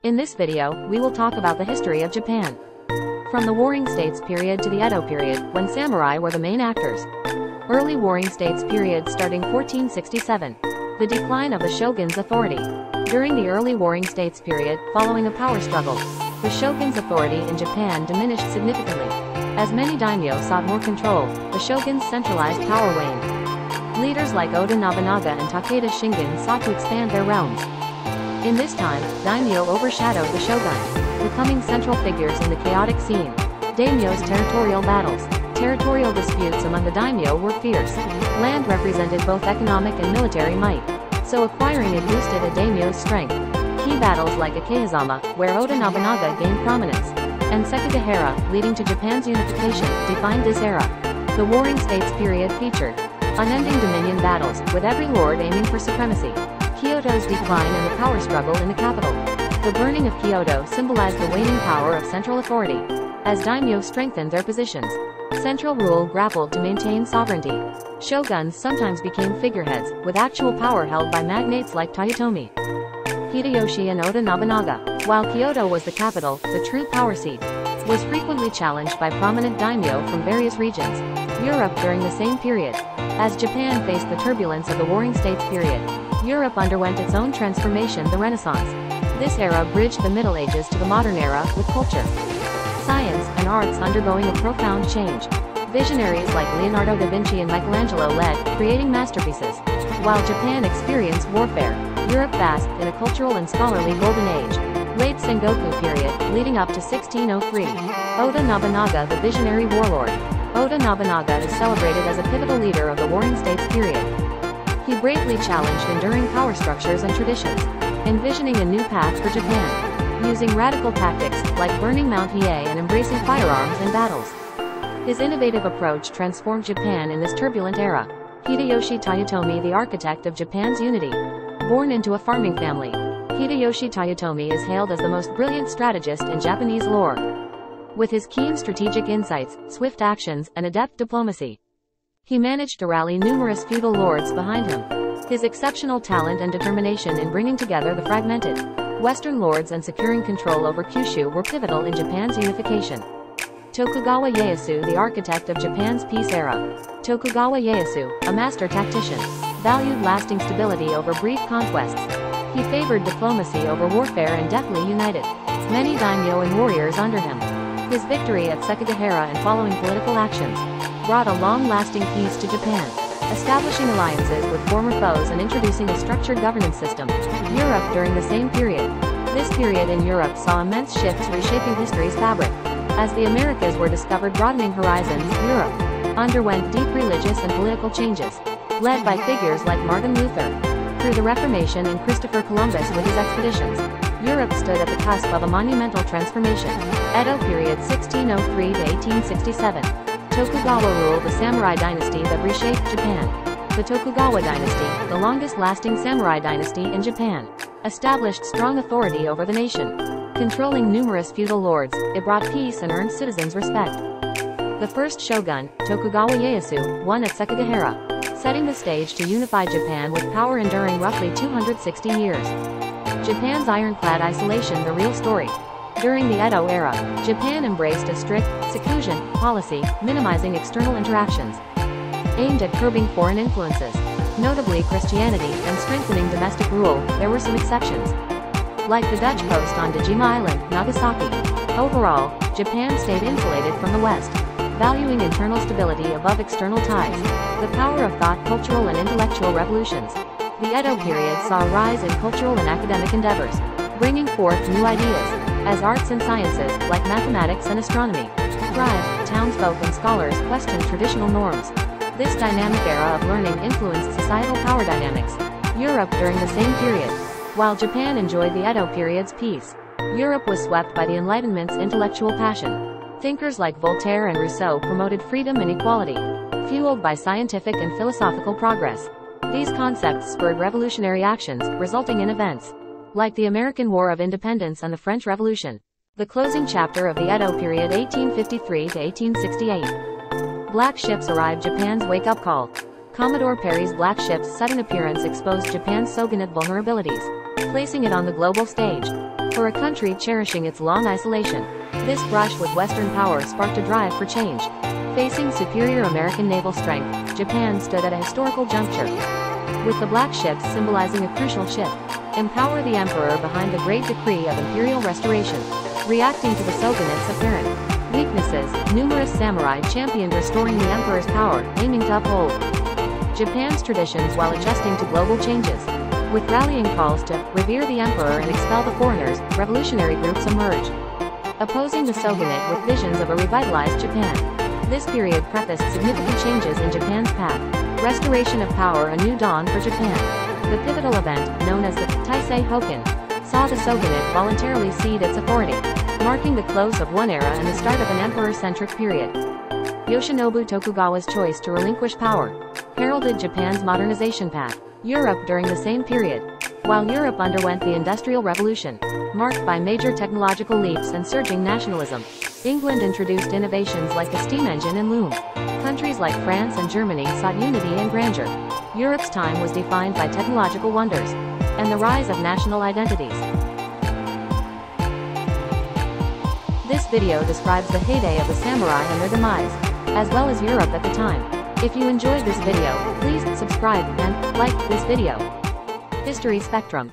In this video, we will talk about the history of Japan. From the Warring States period to the Edo period, when samurai were the main actors. Early Warring States period starting 1467. The decline of the shogun's authority. During the early Warring States period, following a power struggle, the shogun's authority in Japan diminished significantly. As many daimyo sought more control, the shogun's centralized power waned. Leaders like Oda Nobunaga and Takeda Shingen sought to expand their realms. In this time, daimyo overshadowed the shogun, becoming central figures in the chaotic scene. Daimyo's territorial battles. Territorial disputes among the daimyo were fierce. Land represented both economic and military might, so acquiring it boosted a daimyo's strength. Key battles like Akehizama, where Oda Nobunaga gained prominence, and Sekigahara, leading to Japan's unification, defined this era. The Warring States period featured unending dominion battles, with every lord aiming for supremacy. Kyoto's decline and the power struggle in the capital. The burning of Kyoto symbolized the waning power of central authority, as daimyo strengthened their positions. Central rule grappled to maintain sovereignty. Shoguns sometimes became figureheads, with actual power held by magnates like Toyotomi Hideyoshi and Oda Nobunaga. While Kyoto was the capital, the true power seat was frequently challenged by prominent daimyo from various regions. Europe during the same period. As Japan faced the turbulence of the Warring States period, Europe underwent its own transformation, the Renaissance. This era bridged the Middle Ages to the modern era, with culture, science, and arts undergoing a profound change. Visionaries like Leonardo da Vinci and Michelangelo led, creating masterpieces. While Japan experienced warfare, Europe basked in a cultural and scholarly golden age. Late Sengoku period, leading up to 1603. Oda Nobunaga, the visionary warlord. Oda Nobunaga is celebrated as a pivotal leader of the Warring States period. He bravely challenged enduring power structures and traditions, envisioning a new path for Japan, using radical tactics, like burning Mount Hiei and embracing firearms in battles. His innovative approach transformed Japan in this turbulent era. Hideyoshi Toyotomi, the architect of Japan's unity. Born into a farming family, Hideyoshi Toyotomi is hailed as the most brilliant strategist in Japanese lore. With his keen strategic insights, swift actions, and adept diplomacy, he managed to rally numerous feudal lords behind him. His exceptional talent and determination in bringing together the fragmented Western lords and securing control over Kyushu were pivotal in Japan's unification. Tokugawa Ieyasu, the architect of Japan's peace era. Tokugawa Ieyasu, a master tactician, valued lasting stability over brief conquests. He favored diplomacy over warfare and deftly united many daimyo and warriors under him. His victory at Sekigahara and following political actions brought a long-lasting peace to Japan, establishing alliances with former foes and introducing a structured governance system. Europe during the same period. This period in Europe saw immense shifts reshaping history's fabric. As the Americas were discovered, broadening horizons, Europe underwent deep religious and political changes, led by figures like Martin Luther. Through the Reformation and Christopher Columbus with his expeditions, Europe stood at the cusp of a monumental transformation. Edo period 1603 to 1867. Tokugawa ruled the samurai dynasty that reshaped Japan. The Tokugawa dynasty, the longest-lasting samurai dynasty in Japan, established strong authority over the nation. Controlling numerous feudal lords, it brought peace and earned citizens' respect. The first shogun, Tokugawa Ieyasu, won at Sekigahara, setting the stage to unify Japan with power enduring roughly 260 years. Japan's ironclad isolation, the real story. During the Edo era, Japan embraced a strict seclusion policy, minimizing external interactions, aimed at curbing foreign influences, notably Christianity, and strengthening domestic rule. There were some exceptions, like the Dutch post on Dejima Island, Nagasaki. Overall, Japan stayed insulated from the West, valuing internal stability above external ties. The power of thought, cultural and intellectual revolutions. The Edo period saw a rise in cultural and academic endeavors, bringing forth new ideas. As arts and sciences, like mathematics and astronomy, thrived, townsfolk and scholars questioned traditional norms. This dynamic era of learning influenced societal power dynamics. Europe during the same period. While Japan enjoyed the Edo period's peace, Europe was swept by the Enlightenment's intellectual passion. Thinkers like Voltaire and Rousseau promoted freedom and equality, fueled by scientific and philosophical progress. These concepts spurred revolutionary actions, resulting in events like the American War of Independence and the French Revolution. The closing chapter of the Edo period 1853 to 1868. Black ships arrived, Japan's wake-up call. Commodore Perry's black ship's sudden appearance exposed Japan's shogunate vulnerabilities, placing it on the global stage. For a country cherishing its long isolation, this brush with Western power sparked a drive for change. Facing superior American naval strength, Japan stood at a historical juncture. With the black ships symbolizing a crucial shift, empower the emperor behind the great decree of imperial restoration. Reacting to the shogunate's apparent weaknesses, numerous samurai championed restoring the emperor's power, aiming to uphold Japan's traditions while adjusting to global changes. With rallying calls to revere the emperor and expel the foreigners, revolutionary groups emerged, opposing the shogunate with visions of a revitalized Japan. This period prefaced significant changes in Japan's path. Restoration of power, a new dawn for Japan. The pivotal event, known as the Taisei Hoken, saw the shogunate voluntarily cede its authority, marking the close of one era and the start of an emperor-centric period. Yoshinobu Tokugawa's choice to relinquish power heralded Japan's modernization path. Europe during the same period. While Europe underwent the Industrial Revolution, marked by major technological leaps and surging nationalism, England introduced innovations like the steam engine and loom. Countries like France and Germany sought unity and grandeur. Europe's time was defined by technological wonders and the rise of national identities. This video describes the heyday of the samurai and their demise, as well as Europe at the time. If you enjoyed this video, please subscribe and like this video. History Spectrum.